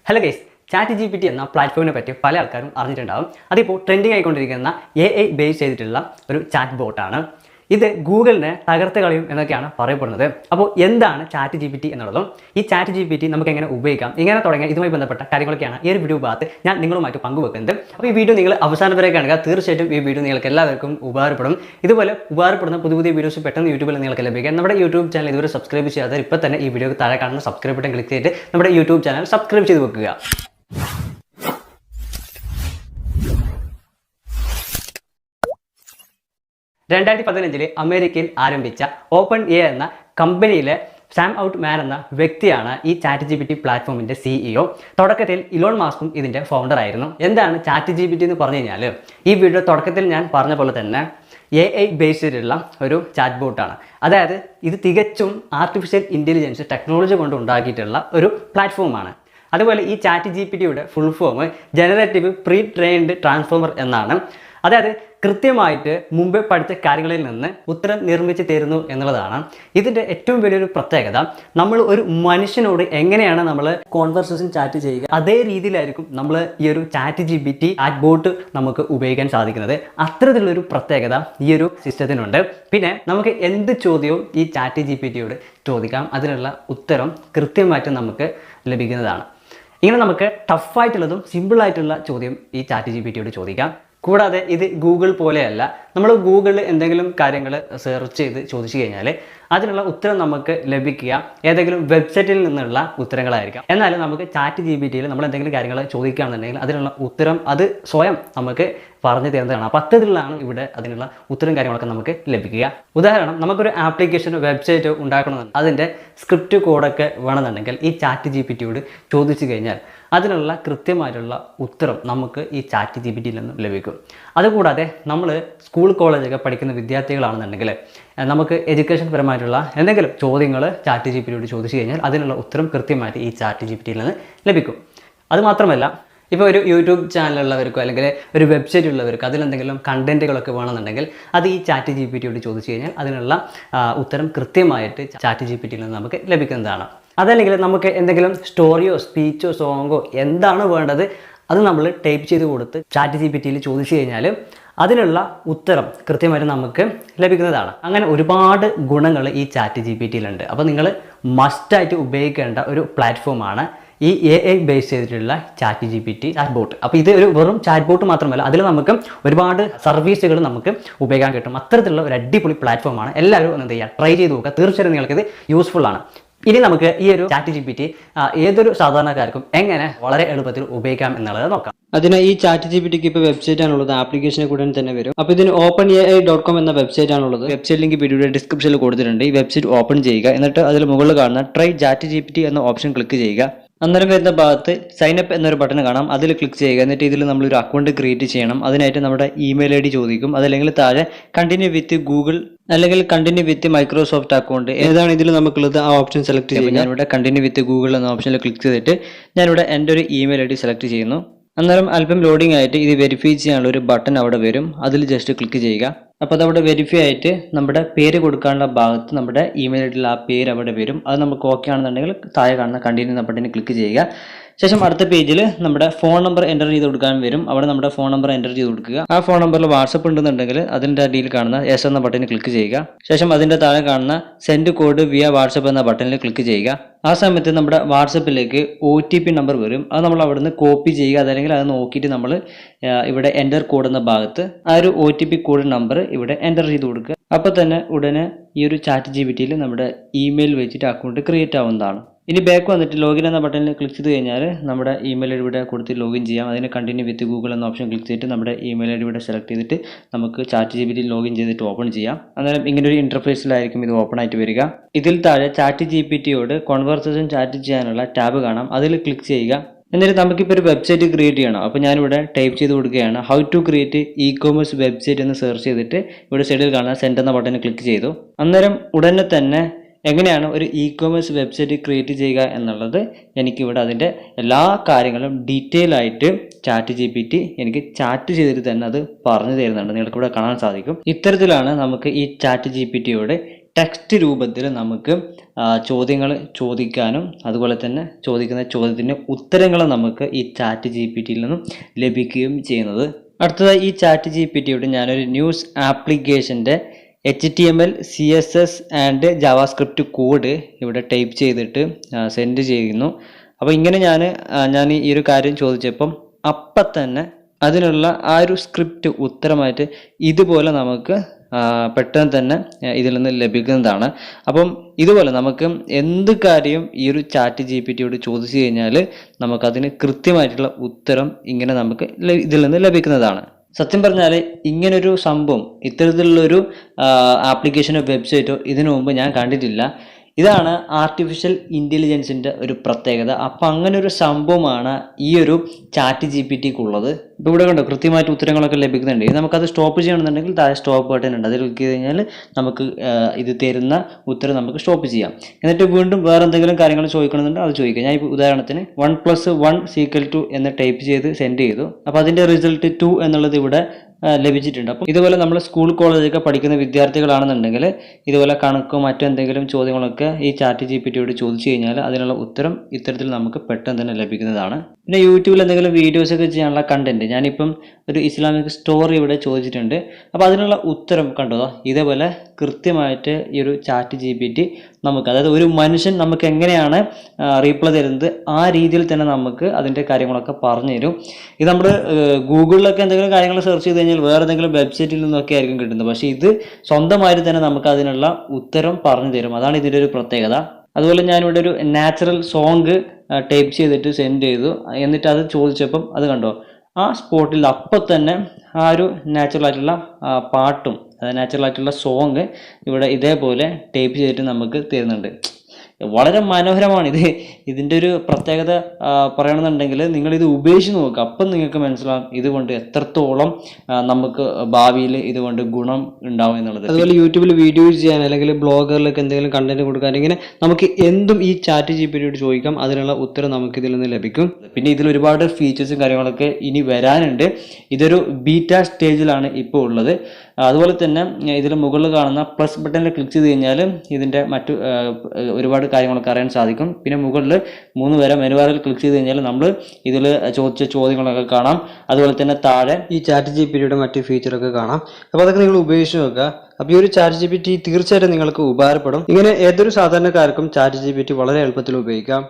Hello guys, ChatGPT എന്ന പ്ലാറ്റ്ഫോമിനെ പറ്റി പല ആൾക്കാരും അറിഞ്ഞിട്ടുണ്ടാകും. അതിപ്പോൾ ട്രെൻഡിങ് ആയിക്കൊണ്ടിരിക്കുന്ന AI ബേസ് ചെയ്തിട്ടുള്ള ഒരു ചാറ്റ് ബോട്ടാണ്. ഇത് ഗൂഗിളിനെ തകർത്ത് കളയും എന്നൊക്കെയാണ് പറയപ്പെടുന്നത്. അപ്പോൾ എന്താണ് ChatGPT എന്നുള്ളതും ഈ ChatGPT നമുക്ക് എങ്ങനെ ഉപയോഗിക്കാം, ഇങ്ങനെ തുടങ്ങിയ ഇതുമായി ബന്ധപ്പെട്ട കാര്യങ്ങളൊക്കെയാണ് ഈ ഒരു വീഡിയോ ഭാഗത്ത് ഞാൻ നിങ്ങളുമായിട്ട് പങ്കുവെക്കുന്നത്. അപ്പോൾ ഈ വീഡിയോ നിങ്ങൾ അവസാനം വരെ കാണുക. തീർച്ചയായിട്ടും ഈ വീഡിയോ നിങ്ങൾക്ക് എല്ലാവർക്കും ഉപകാരപ്പെടും. ഇതുപോലെ ഉപകാരപ്പെടുന്ന പുതിയ വീഡിയോസ് പെട്ടെന്ന് യൂട്യൂബിൽ നിങ്ങൾക്ക് ലഭിക്കാൻ നമ്മുടെ യൂട്യൂബ് ചാനൽ ഇതുവരെ സബ്സ്ക്രൈബ് ചെയ്യാതെ ഇപ്പോൾ തന്നെ ഈ വീഡിയോക്ക് താഴെ കാണുന്ന സബ്സ്ക്രൈബ് ബട്ടൺ ക്ലിക്ക് ചെയ്തിട്ട് നമ്മുടെ യൂട്യൂബ് ചാനൽ സബ്സ്ക്രൈബ് ചെയ്ത് വെക്കുക. 2015 അമേരിക്കയിൽ ആരംഭിച്ച ഓപ്പൺ എ എന്ന കമ്പനിയിലെ സാം ഔട്ട്മാൻ എന്ന വ്യക്തിയാണ് ഈ ChatGPT പ്ലാറ്റ്ഫോമിൻ്റെ CEO. തുടക്കത്തിൽ ഇലോൺ മാസ്കും ഇതിൻ്റെ ഫൗണ്ടർ ആയിരുന്നു. എന്താണ് ChatGPT എന്ന് പറഞ്ഞു കഴിഞ്ഞാൽ, ഈ വീഡിയോ തുടക്കത്തിൽ ഞാൻ പറഞ്ഞ പോലെ തന്നെ AI ബേസ്ഡുള്ള ഒരു ചാറ്റ് ബോട്ടാണ്. അതായത് ഇത് തികച്ചും ആർട്ടിഫിഷ്യൽ ഇൻ്റലിജൻസ് ടെക്നോളജി കൊണ്ട് ഉണ്ടാക്കിയിട്ടുള്ള ഒരു പ്ലാറ്റ്ഫോമാണ്. അതുപോലെ ഈ ChatGPTയുടെ full form generative pre trained transformer എന്നാണ്. അതായത് കൃത്യമായിട്ട് മുമ്പേ പഠിച്ച കാര്യങ്ങളിൽ നിന്ന് ഉത്തരം നിർമ്മിച്ച് തരുന്നു എന്നുള്ളതാണ് ഇതിൻ്റെ ഏറ്റവും വലിയൊരു പ്രത്യേകത. നമ്മൾ ഒരു മനുഷ്യനോട് എങ്ങനെയാണ് നമ്മൾ കോൺവെർസേഷൻ ചാറ്റ് ചെയ്യുക, അതേ രീതിയിലായിരിക്കും നമ്മൾ ഈ ഒരു ChatGPT ചാറ്റ് ബോട്ട് നമുക്ക് ഉപയോഗിക്കാൻ സാധിക്കുന്നത്. അത്തരത്തിലുള്ളൊരു പ്രത്യേകത ഈ ഒരു സിസ്റ്റത്തിനുണ്ട്. പിന്നെ നമുക്ക് എന്ത് ചോദ്യവും ഈ ChatGPTയോട് ചോദിക്കാം, അതിനുള്ള ഉത്തരം കൃത്യമായിട്ട് നമുക്ക് ലഭിക്കുന്നതാണ്. ഇങ്ങനെ നമുക്ക് ടഫായിട്ടുള്ളതും സിമ്പിളായിട്ടുള്ള ചോദ്യം ഈ ChatGPTയോട് ചോദിക്കാം. കൂടാതെ ഇത് ഗൂഗിൾ പോലെയല്ല. നമ്മൾ ഗൂഗിളിൽ എന്തെങ്കിലും കാര്യങ്ങൾ സെർച്ച് ചെയ്ത് ചോദിച്ചു കഴിഞ്ഞാൽ അതിനുള്ള ഉത്തരം നമുക്ക് ലഭിക്കുക ഏതെങ്കിലും വെബ്സൈറ്റിൽ നിന്നുള്ള ഉത്തരങ്ങളായിരിക്കാം. എന്നാലും നമുക്ക് ChatGPTയിൽ നമ്മൾ എന്തെങ്കിലും കാര്യങ്ങൾ ചോദിക്കുകയാണെന്നുണ്ടെങ്കിൽ അതിനുള്ള ഉത്തരം അത് സ്വയം നമുക്ക് പറഞ്ഞു തരുന്നതാണ്. അപ്പോൾ അത്തരത്തിലാണ് ഇവിടെ അതിനുള്ള ഉത്തരം കാര്യങ്ങളൊക്കെ നമുക്ക് ലഭിക്കുക. ഉദാഹരണം, നമുക്കൊരു ആപ്ലിക്കേഷനോ വെബ്സൈറ്റോ ഉണ്ടാക്കണമെന്നുണ്ടെങ്കിൽ അതിൻ്റെ സ്ക്രിപ്റ്റ് കോഡൊക്കെ വേണമെന്നുണ്ടെങ്കിൽ ഈ ChatGPTയോട് ചോദിച്ചു കഴിഞ്ഞാൽ അതിനുള്ള കൃത്യമായിട്ടുള്ള ഉത്തരം നമുക്ക് ഈ ChatGPTയിൽ നിന്നും ലഭിക്കും. അതുകൂടാതെ നമ്മൾ സ്കൂൾ കോളേജൊക്കെ പഠിക്കുന്ന വിദ്യാർത്ഥികളാണെന്നുണ്ടെങ്കിൽ നമുക്ക് എഡ്യൂക്കേഷൻ പരമായിട്ടുള്ള എന്തെങ്കിലും ചോദ്യങ്ങൾ ChatGPTയോട് ചോദിച്ചു കഴിഞ്ഞാൽ അതിനുള്ള ഉത്തരം കൃത്യമായിട്ട് ഈ ChatGPTയിൽ നിന്ന് ലഭിക്കും. അതുമാത്രമല്ല, ഇപ്പോൾ ഒരു യൂട്യൂബ് ചാനലുള്ളവർക്കോ അല്ലെങ്കിൽ ഒരു വെബ്സൈറ്റ് ഉള്ളവർക്കോ അതിലെന്തെങ്കിലും കണ്ടൻറ്റുകളൊക്കെ വേണമെന്നുണ്ടെങ്കിൽ അത് ഈ ChatGPTയോട് ചോദിച്ചു കഴിഞ്ഞാൽ അതിനുള്ള ഉത്തരം കൃത്യമായിട്ട് ChatGPTയിൽ നിന്ന് നമുക്ക് ലഭിക്കുന്നതാണ്. അതല്ലെങ്കിൽ നമുക്ക് എന്തെങ്കിലും സ്റ്റോറിയോ സ്പീച്ചോ സോങ്ങോ എന്താണ് വേണ്ടത് അത് നമ്മൾ ടൈപ്പ് ചെയ്ത് കൊടുത്ത് ChatGPTയിൽ ചോദിച്ചു കഴിഞ്ഞാൽ അതിനുള്ള ഉത്തരം കൃത്യമായിട്ട് നമുക്ക് ലഭിക്കുന്നതാണ്. അങ്ങനെ ഒരുപാട് ഗുണങ്ങൾ ഈ ChatGPTയിലുണ്ട്. അപ്പോൾ നിങ്ങൾ മസ്റ്റായിട്ട് ഉപയോഗിക്കേണ്ട ഒരു പ്ലാറ്റ്ഫോമാണ് ഈ AI ബേസ് ചെയ്തിട്ടുള്ള ChatGPT ചാറ്റ് ബോട്ട്. അപ്പോൾ ഇത് ഒരു വെറും ചാറ്റ് ബോട്ട് മാത്രമല്ല, അതിൽ നമുക്ക് ഒരുപാട് സർവീസുകൾ നമുക്ക് ഉപയോഗിക്കാൻ കിട്ടും. അത്തരത്തിലുള്ള ഒരു അടിപൊളി പ്ലാറ്റ്ഫോമാണ്. എല്ലാവരും എന്ത് ചെയ്യുക, ട്രൈ ചെയ്ത് നോക്കുക. തീർച്ചയായും നിങ്ങൾക്കിത് യൂസ്ഫുൾ ആണ്. ഇനി നമുക്ക് ഈ ഒരു ChatGPT ഏതൊരു സാധാരണക്കാർക്കും എങ്ങനെ വളരെ എളുപ്പത്തിൽ ഉപയോഗിക്കാം എന്നുള്ളത് നോക്കാം. അതിന് ഈ ChatGPTക്ക് ഇപ്പോൾ വെബ്സൈറ്റ് ആണുള്ളത്, ആപ്ലിക്കേഷനെ കൂടെ തന്നെ വരും. അപ്പോൾ ഇതിന് openai.com എന്ന വെബ്സൈറ്റ് ആണുള്ളത്. വെബ്സൈറ്റ് ലിങ്ക് വീഡിയോയുടെ ഡിസ്ക്രിപ്ഷനിൽ കൊടുത്തിട്ടുണ്ട്. ഈ വെബ്സൈറ്റ് ഓപ്പൺ ചെയ്യുക. എന്നിട്ട് അതിൽ മുകളിൽ കാണുന്ന ട്രൈ ChatGPT എന്ന ഓപ്ഷൻ ക്ലിക്ക് ചെയ്യുക. അന്നേരം വരുന്ന ഭാഗത്ത് സൈൻ അപ്പ് എന്നൊരു ബട്ടൺ കാണാം, അതിൽ ക്ലിക്ക് ചെയ്യുക. എന്നിട്ട് ഇതിൽ നമ്മളൊരു അക്കൗണ്ട് ക്രിയേറ്റ് ചെയ്യണം. അതിനായിട്ട് നമ്മുടെ ഇമെയിൽ ID ചോദിക്കും. അതല്ലെങ്കിൽ താഴെ കണ്ടിന്യൂ വിത്ത് ഗൂഗിൾ അല്ലെങ്കിൽ കണ്ടിന്യൂ വിത്ത് മൈക്രോസോഫ്റ്റ് അക്കൗണ്ട് ഏതാണ് ഇതിൽ നമുക്കുള്ളത് ആ ഓപ്ഷൻ സെലക്ട് ചെയ്യുക. ഞാനിവിടെ കണ്ടിന്യൂ വിത്ത് ഗൂഗിൾ എന്ന ഓപ്ഷനിൽ ക്ലിക്ക് ചെയ്തിട്ട് ഞാനിവിടെ എൻ്റെ ഒരു ഇമെയിൽ ID സെലക്ട് ചെയ്യുന്നു. അന്നേരം അല്പം ലോഡിംഗ് ആയിട്ട് ഇത് വെരിഫൈ ചെയ്യാനുള്ള ഒരു ബട്ടൺ അവിടെ വരും, അതിൽ ജസ്റ്റ് ക്ലിക്ക് ചെയ്യുക. അപ്പോൾ അതവിടെ വെരിഫൈ ആയിട്ട് നമ്മുടെ പേര് കൊടുക്കാനുള്ള ഭാഗത്ത് നമ്മുടെ ഇമെയിൽ ഐഡിയിൽ ആ പേര് അവിടെ വരും. അത് നമുക്ക് ഓക്കെ ആണെന്നുണ്ടെങ്കിൽ താഴെ കാണുന്ന കണ്ടിന്യൂ എന്ന ബട്ടണിൽ ക്ലിക്ക് ചെയ്യുക. ശേഷം അടുത്ത പേജിൽ നമ്മുടെ ഫോൺ നമ്പർ എൻ്റർ ചെയ്ത് കൊടുക്കാൻ വരും. അവിടെ നമ്മുടെ ഫോൺ നമ്പർ എൻ്റർ ചെയ്ത് കൊടുക്കുക. ആ ഫോൺ നമ്പറിൽ വാട്സപ്പ് ഉണ്ടെന്നുണ്ടെങ്കിൽ അതിൻ്റെ അടിയിൽ കാണുന്ന എസ് എന്ന ബട്ടണിൽ ക്ലിക്ക് ചെയ്യുക. ശേഷം അതിൻ്റെ താഴെ കാണുന്ന സെൻഡ് കോഡ് വിയ വാട്സപ്പ് എന്ന ബട്ടണിൽ ക്ലിക്ക് ചെയ്യുക. ആ സമയത്ത് നമ്മുടെ വാട്സപ്പിലേക്ക് OTP നമ്പർ വരും. അത് നമ്മൾ അവിടെ നിന്ന് കോപ്പി ചെയ്യുക. അതല്ലെങ്കിൽ അത് നോക്കിയിട്ട് നമ്മൾ ഇവിടെ എൻ്റർ കോഡ് എന്ന ഭാഗത്ത് ആ ഒരു OTP കോഡ് നമ്പർ ഇവിടെ എൻ്റർ ചെയ്ത് കൊടുക്കുക. അപ്പോൾ തന്നെ ഉടനെ ഈ ഒരു ChatGPTയിൽ നമ്മുടെ ഇമെയിൽ വെച്ചിട്ട് അക്കൗണ്ട് ക്രിയേറ്റ് ആവുന്നതാണ്. ഇനി ബാക്ക് വന്നിട്ട് ലോഗിൻ എന്ന ബട്ടണിൽ ക്ലിക്ക് ചെയ്ത് കഴിഞ്ഞാൽ നമ്മുടെ ഇമെയിൽ ID ഇവിടെ കൊടുത്ത് ലോഗിൻ ചെയ്യാം. അതിന് കണ്ടിന്യൂ വിത്ത് ഗൂഗിൾ എന്ന ഓപ്ഷൻ ക്ലിക്ക് ചെയ്തിട്ട് നമ്മുടെ ഇമെയിൽ ID ഇവിടെ സെലക്ട് ചെയ്തിട്ട് നമുക്ക് ChatGPT ലോഗിൻ ചെയ്തിട്ട് ഓപ്പൺ ചെയ്യാം. അന്നേരം ഇങ്ങനെ ഒരു ഇൻ്റർഫേസിലായിരിക്കും ഇത് ഓപ്പൺ ആയിട്ട് വരിക. ഇതിൽ താഴെ ChatGPTയോട് കോൺവെർസേഷൻ ചാറ്റ് ചെയ്യാനുള്ള ടാബ് കാണാം, അതിൽ ക്ലിക്ക് ചെയ്യുക. എന്നിട്ട് നമുക്കിപ്പോൾ ഒരു വെബ്സൈറ്റ് ക്രിയേറ്റ് ചെയ്യണം. അപ്പോൾ ഞാനിവിടെ ടൈപ്പ് ചെയ്ത് കൊടുക്കുകയാണ് how to create e-commerce website എന്ന് സെർച്ച് ചെയ്തിട്ട് ഇവിടെ സൈഡിൽ കാണുന്ന സെൻഡ് എന്ന ബട്ടണിൽ ക്ലിക്ക് ചെയ്തു. അന്നേരം ഉടനെ തന്നെ എങ്ങനെയാണ് ഒരു e-commerce വെബ്സൈറ്റ് ക്രിയേറ്റ് ചെയ്യുക എന്നുള്ളത് എനിക്കിവിടെ അതിൻ്റെ എല്ലാ കാര്യങ്ങളും ഡീറ്റെയിൽ ആയിട്ട് ChatGPT എനിക്ക് ചാറ്റ് ചെയ്തിട്ട് തന്നെ അത് പറഞ്ഞു തരുന്നുണ്ട്. നിങ്ങൾക്കിവിടെ കാണാൻ സാധിക്കും. ഇത്തരത്തിലാണ് നമുക്ക് ഈ ChatGPTയോട് ടെക്സ്റ്റ് രൂപത്തിൽ നമുക്ക് ചോദ്യങ്ങൾ ചോദിക്കാനും അതുപോലെ തന്നെ ചോദിക്കുന്ന ചോദ്യത്തിന് ഉത്തരങ്ങൾ നമുക്ക് ഈ ചാറ്റ് GPT നിന്നും ലഭിക്കുകയും ചെയ്യുന്നത്. അടുത്തതായി ഈ ചാറ്റ് GPTയോട് ഞാനൊരു ന്യൂസ് ആപ്ലിക്കേഷൻ്റെ HTML CSS and JavaScript code ഇവിടെ ടൈപ്പ് ചെയ്തിട്ട് സെൻഡ് ചെയ്യുന്നു. അപ്പോൾ ഇങ്ങനെ ഞാൻ ഈ ഒരു കാര്യം ചോദിച്ചപ്പം അപ്പം തന്നെ അതിനുള്ള ആ ഒരു സ്ക്രിപ്റ്റ് ഉത്തരമായിട്ട് ഇതുപോലെ നമുക്ക് പെട്ടെന്ന് തന്നെ ഇതിൽ നിന്ന് ലഭിക്കുന്നതാണ്. അപ്പം ഇതുപോലെ നമുക്ക് എന്ത് കാര്യം ഈ ഒരു ചാറ്റ് GPTയോട് ചോദിച്ചു കഴിഞ്ഞാൽ നമുക്കതിന് കൃത്യമായിട്ടുള്ള ഉത്തരം ഇങ്ങനെ നമുക്ക് ഇതിൽ നിന്ന് ലഭിക്കുന്നതാണ്. സത്യം പറഞ്ഞാൽ ഇങ്ങനൊരു സംഭവം ഇത്തരത്തിലുള്ളൊരു ആപ്ലിക്കേഷനോ വെബ്സൈറ്റോ ഇതിനു മുമ്പ് ഞാൻ കണ്ടിട്ടില്ല. ഇതാണ് ആർട്ടിഫിഷ്യൽ ഇൻ്റലിജൻസിൻ്റെ ഒരു പ്രത്യേകത. അപ്പം അങ്ങനെ ഒരു സംഭവമാണ് ഈ ഒരു ചാറ്റ് GPTക്കുള്ളത്. ഇപ്പോൾ ഇവിടെ കണ്ടോ കൃത്യമായിട്ട് ഉത്തരങ്ങളൊക്കെ ലഭിക്കുന്നുണ്ട്. നമുക്കത് സ്റ്റോപ്പ് ചെയ്യണമെന്നുണ്ടെങ്കിൽ താഴെ സ്റ്റോപ്പ് ബട്ടൺ ഉണ്ട്, അതിൽ ക്ലിക്ക് ചെയ്ത് കഴിഞ്ഞാൽ നമുക്ക് ഇത് തരുന്ന ഉത്തരം നമുക്ക് സ്റ്റോപ്പ് ചെയ്യാം. എന്നിട്ട് വീണ്ടും വേറെ എന്തെങ്കിലും കാര്യങ്ങൾ ചോദിക്കണമെന്നുണ്ടെങ്കിൽ അത് ചോദിക്കാം. ഞാൻ ഇപ്പോൾ ഉദാഹരണത്തിന് 1+1 എന്ന് ടൈപ്പ് ചെയ്ത് സെൻഡ് ചെയ്തു. അപ്പോൾ അതിൻ്റെ റിസൾട്ട് 2 എന്നുള്ളത് ഇവിടെ ലഭിച്ചിട്ടുണ്ട്. അപ്പം ഇതുപോലെ നമ്മൾ സ്കൂൾ കോളേജൊക്കെ പഠിക്കുന്ന വിദ്യാർത്ഥികളാണെന്നുണ്ടെങ്കിൽ ഇതുപോലെ കണക്കോ മറ്റെന്തെങ്കിലും ചോദ്യങ്ങളൊക്കെ ഈ ചാറ്റ് GPTയോട് ചോദിച്ചു കഴിഞ്ഞാൽ അതിനുള്ള ഉത്തരം ഇത്തരത്തിൽ നമുക്ക് പെട്ടെന്ന് തന്നെ ലഭിക്കുന്നതാണ്. പിന്നെ യൂട്യൂബിൽ എന്തെങ്കിലും വീഡിയോസൊക്കെ ചെയ്യാനുള്ള കണ്ടന്റ് ഞാനിപ്പം ഒരു ഇസ്ലാമിക് സ്റ്റോറി ഇവിടെ ചോദിച്ചിട്ടുണ്ട്. അപ്പോൾ അതിനുള്ള ഉത്തരം കണ്ടോ ഇതേപോലെ കൃത്യമായിട്ട് ഈ ഒരു ചാറ്റ് GPT നമുക്ക്, അതായത് ഒരു മനുഷ്യൻ നമുക്ക് എങ്ങനെയാണ് റീപ്ലൈ തരുന്നത് ആ രീതിയിൽ തന്നെ നമുക്ക് അതിൻ്റെ കാര്യങ്ങളൊക്കെ പറഞ്ഞു തരും. ഇത് നമ്മൾ ഗൂഗിളിലൊക്കെ എന്തെങ്കിലും കാര്യങ്ങൾ സെർച്ച് ചെയ്ത് കഴിഞ്ഞാൽ വേറെ ഏതെങ്കിലും വെബ്സൈറ്റിൽ നിന്നൊക്കെ ആയിരിക്കും കിട്ടുന്നത്. പക്ഷേ ഇത് സ്വന്തമായിട്ട് തന്നെ നമുക്ക് അതിനുള്ള ഉത്തരം പറഞ്ഞു തരും. അതാണ് ഇതിൻ്റെ ഒരു പ്രത്യേകത. അതുപോലെ ഞാനിവിടെ ഒരു നാച്ചുറൽ സോങ് ടൈപ്പ് ചെയ്തിട്ട് സെൻഡ് ചെയ്തു. എന്നിട്ട് അത് ചോദിച്ചപ്പം അത് കണ്ടോ ആ സ്പോട്ടിൽ അപ്പം തന്നെ ആ ഒരു നാച്ചുറൽ ആയിട്ടുള്ള പാട്ടും നാച്ചുറൽ ആയിട്ടുള്ള സോങ് ഇവിടെ ഇതേപോലെ ടൈപ്പ് ചെയ്തിട്ട് നമുക്ക് തരുന്നുണ്ട്. വളരെ മനോഹരമാണ് ഇത്. ഇതിൻ്റെ ഒരു പ്രത്യേകത പറയണമെന്നുണ്ടെങ്കിൽ നിങ്ങളിത് ഉപയോഗിച്ച് നോക്കുക, അപ്പം നിങ്ങൾക്ക് മനസ്സിലാവും ഇതുകൊണ്ട് എത്രത്തോളം നമുക്ക് ഭാവിയിൽ ഇതുകൊണ്ട് ഗുണം ഉണ്ടാവും എന്നുള്ളത്. അതുപോലെ യൂട്യൂബിൽ വീഡിയോസ് ചെയ്യാൻ അല്ലെങ്കിൽ ബ്ലോഗറിലൊക്കെ എന്തെങ്കിലും കണ്ടന്റ് കൊടുക്കാൻ ഇങ്ങനെ നമുക്ക് എന്തും ഈ ചാറ്റ് GPTയോട് ചോദിക്കാം, അതിനുള്ള ഉത്തരം നമുക്ക് ഇതിൽ നിന്ന് ലഭിക്കും. പിന്നെ ഇതിൽ ഒരുപാട് ഫീച്ചേഴ്സും കാര്യങ്ങളൊക്കെ ഇനി വരാനുണ്ട്. ഇതൊരു ബീറ്റ സ്റ്റേജിലാണ് ഇപ്പോൾ ഉള്ളത്. അതുപോലെ തന്നെ ഇതിൽ മുകളിൽ കാണുന്ന പ്ലസ് ബട്ടണിൽ ക്ലിക്ക് ചെയ്ത് കഴിഞ്ഞാൽ ഇതിൻ്റെ മറ്റു ഒരുപാട് കാര്യങ്ങളൊക്കെ അറിയാൻ സാധിക്കും. പിന്നെ മുകളിൽ 3 വരെ മെനു ബാറിൽ ക്ലിക്ക് ചെയ്ത് കഴിഞ്ഞാൽ നമ്മൾ ഇതിൽ ചോദിച്ച ചോദ്യങ്ങളൊക്കെ കാണാം. അതുപോലെ തന്നെ താഴെ ഈ ചാറ്റ് GPTയുടെ മറ്റു ഫീച്ചറൊക്കെ കാണാം. അപ്പോൾ അതൊക്കെ നിങ്ങൾ ഉപയോഗിച്ച് നോക്കുക. അപ്പോൾ ഈ ഒരു ചാറ്റ് GPT തീർച്ചയായിട്ടും നിങ്ങൾക്ക് ഉപകാരപ്പെടും. ഇങ്ങനെ ഏതൊരു സാധാരണക്കാർക്കും ചാറ്റ് GPT വളരെ എളുപ്പത്തിൽ ഉപയോഗിക്കാം.